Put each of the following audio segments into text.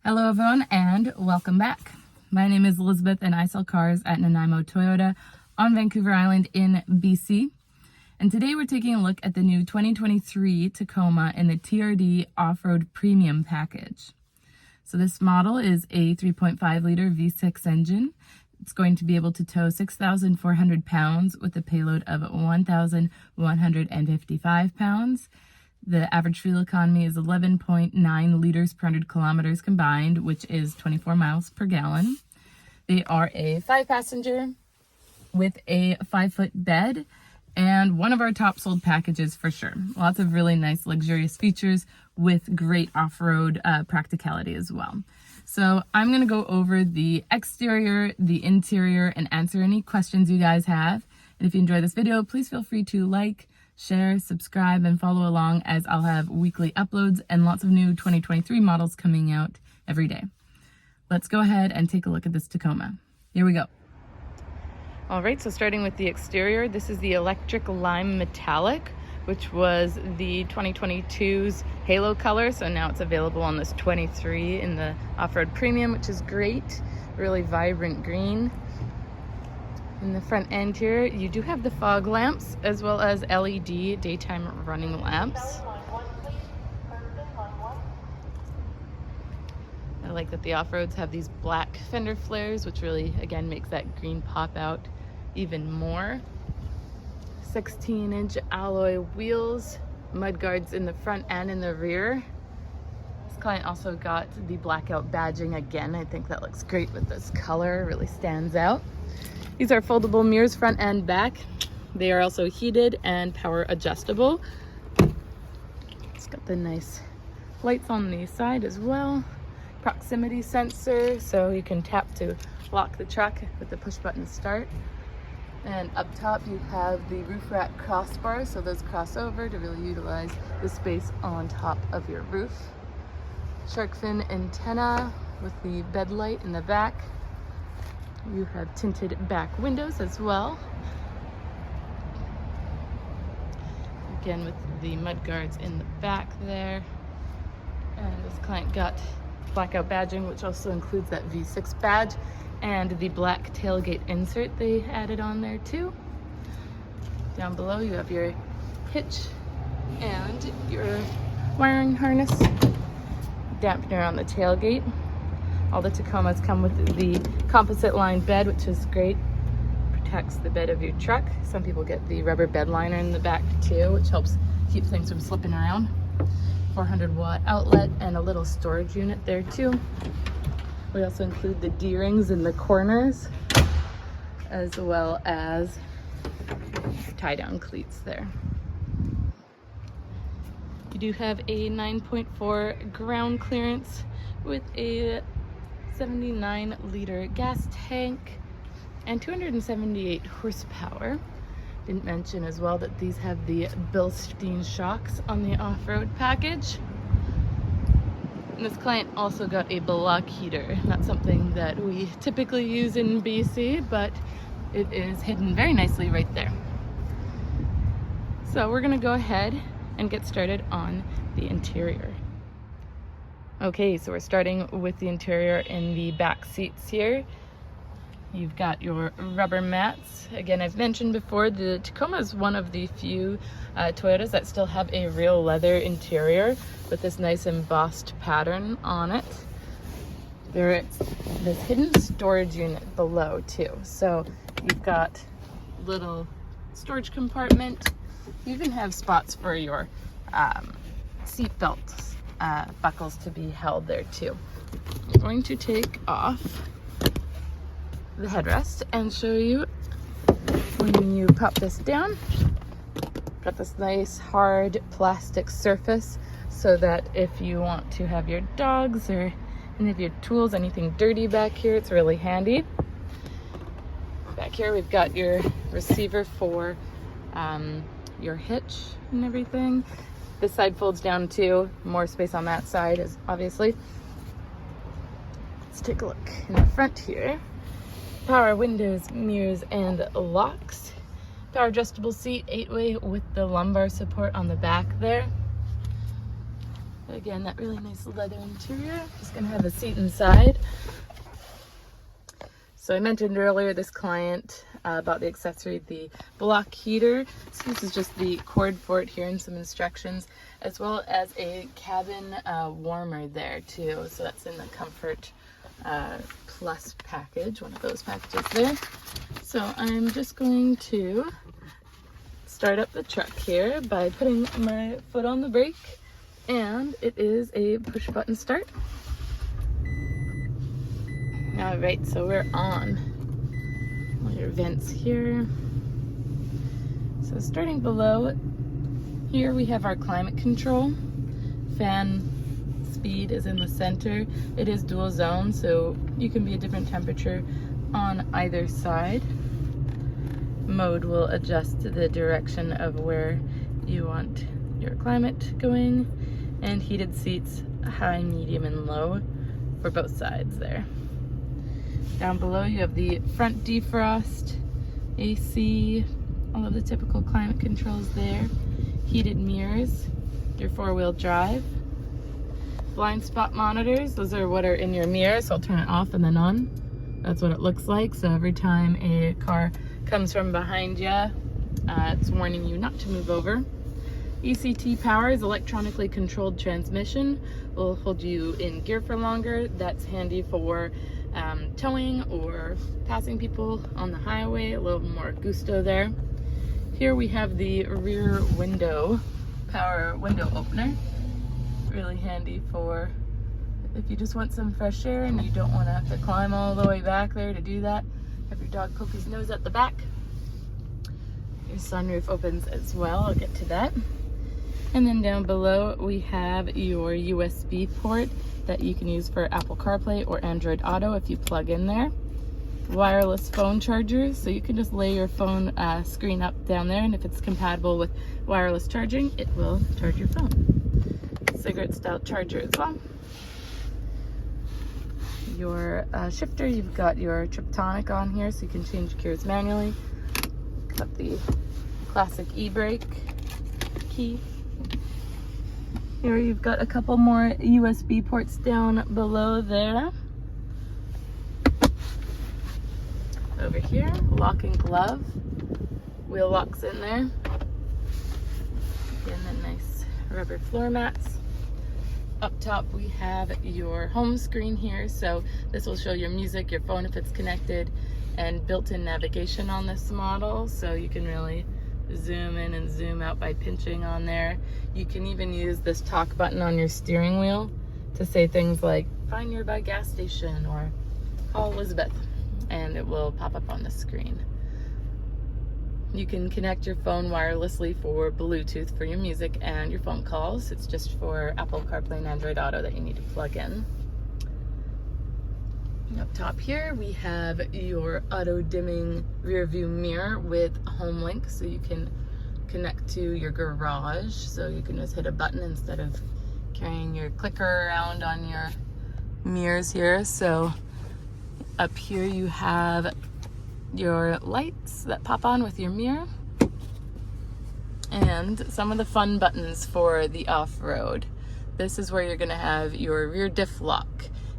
Hello everyone and welcome back. My name is Elizabeth and I sell cars at Nanaimo Toyota on Vancouver Island in BC. And today we're taking a look at the new 2023 Tacoma in the TRD Off-Road Premium Package. So this model is a 3.5 liter V6 engine. It's going to be able to tow 6,400 pounds with a payload of 1,155 pounds. The average fuel economy is 11.9 liters per 100 kilometers combined, which is 24 miles per gallon. They are a 5-passenger with a 5-foot bed and one of our top sold packages for sure. Lots of really nice luxurious features with great off-road practicality as well. So I'm going to go over the exterior, the interior, and answer any questions you guys have. And if you enjoy this video, please feel free to like, share, subscribe, and follow along as I'll have weekly uploads and lots of new 2023 models coming out every day. Let's go ahead and take a look at this Tacoma. Here we go. All right, so starting with the exterior, this is the electric lime metallic, which was the 2022's halo color. So now it's available on this 23 in the off-road premium, which is great. Really vibrant green. In the front end here, you do have the fog lamps as well as LED daytime running lamps. I like that the off-roads have these black fender flares, which really, again, makes that green pop out even more. 16-inch alloy wheels, mud guards in the front and in the rear. This client also got the blackout badging again. I think that looks great with this color, it really stands out. These are foldable mirrors front and back. They are also heated and power adjustable. It's got the nice lights on the side as well. Proximity sensor, so you can tap to lock the truck with the push button start. And up top you have the roof rack crossbars, so those cross over to really utilize the space on top of your roof. Shark fin antenna with the bed light in the back. You have tinted back windows as well. Again with the mud guards in the back there. And this client got blackout badging, which also includes that V6 badge and the black tailgate insert they added on there too. Down below you have your hitch and your wiring harness, dampener on the tailgate. All the Tacomas come with the composite lined bed, which is great. Protects the bed of your truck. Some people get the rubber bed liner in the back too, which helps keep things from slipping around. 400-watt outlet and a little storage unit there too. We also include the D-rings in the corners, as well as tie-down cleats there. You do have a 9.4 ground clearance with a 79-liter gas tank and 278 horsepower. Didn't mention as well that these have the Bilstein shocks on the off-road package. And this client also got a block heater. Not something that we typically use in BC, but it is hidden very nicely right there. So we're gonna go ahead and get started on the interior. Okay, so we're starting with the interior in the back seats here. You've got your rubber mats. Again, I've mentioned before, the Tacoma is one of the few Toyotas that still have a real leather interior with this nice embossed pattern on it. There is this hidden storage unit below too. So you've got little storage compartment. You even have spots for your seat belts. Buckles to be held there too. I'm going to take off the headrest and show you when you pop this down. Got this nice hard plastic surface so that if you want to have your dogs or any of your tools, anything dirty back here, it's really handy. Back here we've got your receiver for your hitch and everything. This side folds down too, more space on that side is obviously. Let's take a look in the front here. Power windows, mirrors, and locks. Power adjustable seat, 8-way with the lumbar support on the back there. Again, that really nice leather interior. Just gonna have a seat inside. So I mentioned earlier this client about the accessory, the block heater. So this is just the cord for it here and some instructions, as well as a cabin warmer there too. So that's in the Comfort Plus package, one of those packages there. So I'm just going to start up the truck here by putting my foot on the brake, and it is a push button start. All right, so we're on. All your vents here. So starting below, here we have our climate control. Fan speed is in the center. It is dual zone, so you can be a different temperature on either side. Mode will adjust the direction of where you want your climate going, and heated seats, high, medium, and low for both sides there. Down below you have the front defrost, AC, all of the typical climate controls there. Heated mirrors, your four-wheel drive. Blind spot monitors, those are what are in your mirror, so I'll turn it off and then on. That's what it looks like, so every time a car comes from behind you, it's warning you not to move over. ECT power is electronically controlled transmission, will hold you in gear for longer. That's handy for towing or passing people on the highway, a little more gusto there. Here we have the rear window, power window opener. Really handy for if you just want some fresh air and you don't want to have to climb all the way back there to do that. Have your dog poke his nose at the back. Your sunroof opens as well, I'll get to that. And then down below we have your USB port that you can use for Apple CarPlay or Android Auto if you plug in there. Wireless phone chargers, so you can just lay your phone screen up down there, and if it's compatible with wireless charging, it will charge your phone. Cigarette style charger as well. Your shifter, you've got your Triptonic on here, so you can change gears manually. Got the classic e-brake key. Here you've got a couple more USB ports down below there. Over here, lock and glove. Wheel locks in there. And then nice rubber floor mats. Up top we have your home screen here, so this will show your music, your phone if it's connected, and built-in navigation on this model, so you can really zoom in and zoom out by pinching on there. You can even use this talk button on your steering wheel to say things like find nearby gas station or call Elizabeth, and it will pop up on the screen. You can connect your phone wirelessly for Bluetooth for your music and your phone calls. It's just for Apple CarPlay and Android Auto that you need to plug in. Up top here we have your auto dimming rear view mirror with home link, so you can connect to your garage, so you can just hit a button instead of carrying your clicker around on your mirrors here. So up here you have your lights that pop on with your mirror, and some of the fun buttons for the off-road. This is where you're going to have your rear diff lock,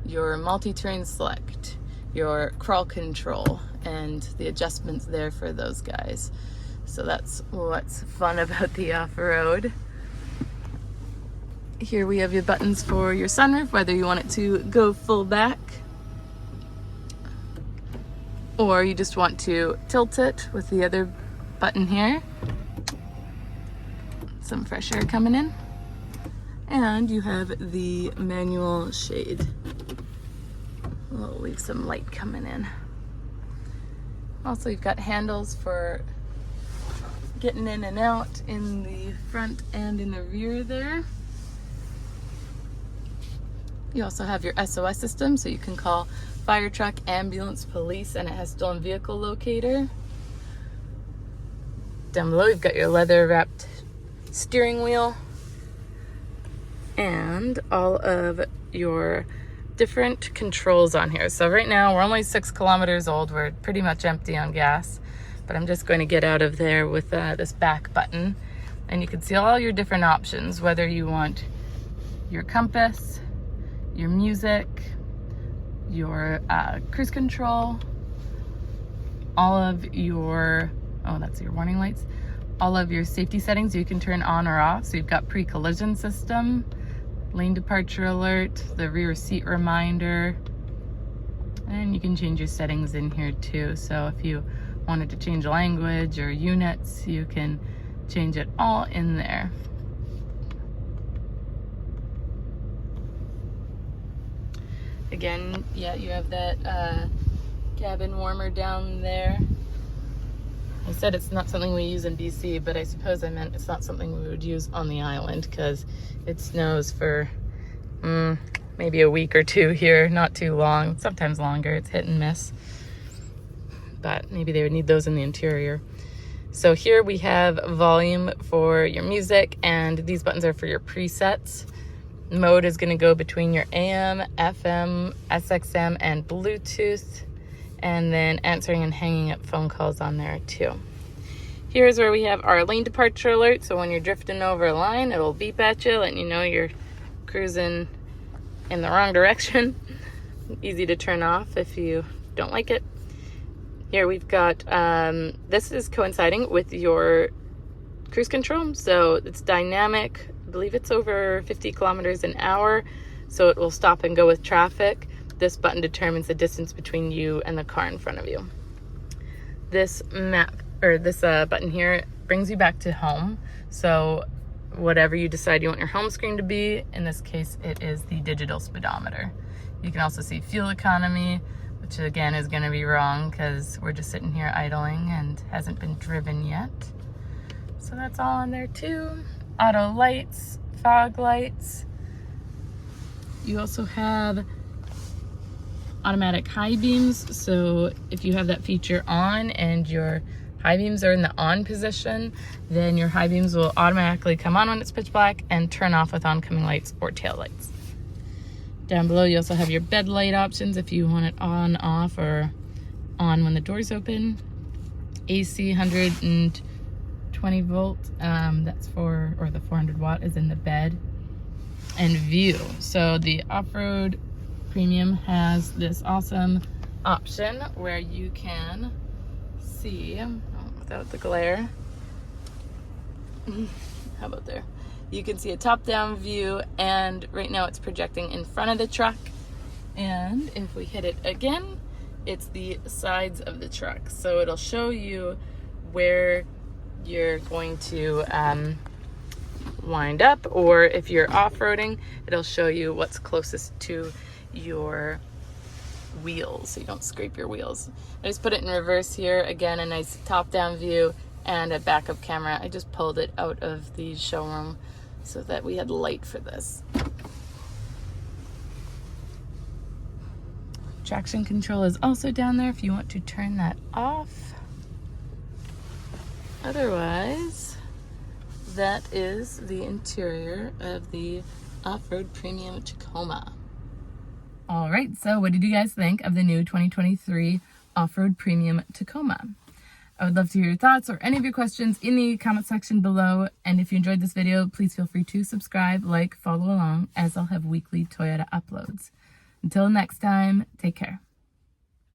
your multi-terrain select, your crawl control, and the adjustments there for those guys. So that's what's fun about the off-road. Here we have your buttons for your sunroof, whether you want it to go full back or you just want to tilt it with the other button here. Some fresh air coming in. And you have the manual shade. We'll leave some light coming in. Also, you've got handles for getting in and out in the front and in the rear there. You also have your SOS system, so you can call fire truck, ambulance, police, and it has stolen vehicle locator. Down below, you've got your leather wrapped steering wheel and all of your different controls on here. So right now we're only 6 kilometers old. We're pretty much empty on gas, but I'm just going to get out of there with this back button, and you can see all your different options, whether you want your compass, your music, your cruise control, all of your, oh, that's your warning lights, all of your safety settings you can turn on or off. So you've got pre-collision system, lane departure alert, the rear seat reminder, and you can change your settings in here too. So if you wanted to change language or units, you can change it all in there. Again, yeah, you have that cabin warmer down there. I said it's not something we use in BC, but I suppose I meant it's not something we would use on the island because it snows for maybe a week or two here, not too long, sometimes longer. It's hit and miss, but maybe they would need those in the interior. So here we have volume for your music, and these buttons are for your presets. Mode is going to go between your AM, FM, SXM, and Bluetooth, and then answering and hanging up phone calls on there too. Here's where we have our lane departure alert. So when you're drifting over a line, it'll beep at you, letting you know you're cruising in the wrong direction. Easy to turn off if you don't like it. Here we've got, this is coinciding with your cruise control. So it's dynamic. I believe it's over 50 kilometers an hour. So it will stop and go with traffic. This button determines the distance between you and the car in front of you. This button here brings you back to home. So whatever you decide you want your home screen to be, in this case, it is the digital speedometer. You can also see fuel economy, which again is going to be wrong because we're just sitting here idling and hasn't been driven yet. So that's all on there too. Auto lights, fog lights. You also have automatic high beams. So if you have that feature on and your high beams are in the on position, then your high beams will automatically come on when it's pitch black and turn off with oncoming lights or tail lights. Down below you also have your bed light options if you want it on, off, or on when the doors open. AC 120 volt, that's for, or the 400 watt is in the bed. And view. So the off-road premium has this awesome option where you can see, without the glare, how about there? You can see a top-down view, and right now it's projecting in front of the truck. And if we hit it again, it's the sides of the truck. So it'll show you where you're going to wind up, or if you're off-roading, it'll show you what's closest to your wheels so you don't scrape your wheels. I just put it in reverse here. Again, a nice top-down view and a backup camera. I just pulled it out of the showroom so that we had light for this. Traction control is also down there if you want to turn that off. Otherwise, that is the interior of the Off-Road Premium Tacoma. All right, so what did you guys think of the new 2023 Off-Road Premium Tacoma? I would love to hear your thoughts or any of your questions in the comment section below. And if you enjoyed this video, please feel free to subscribe, like, follow along, as I'll have weekly Toyota uploads. Until next time, take care.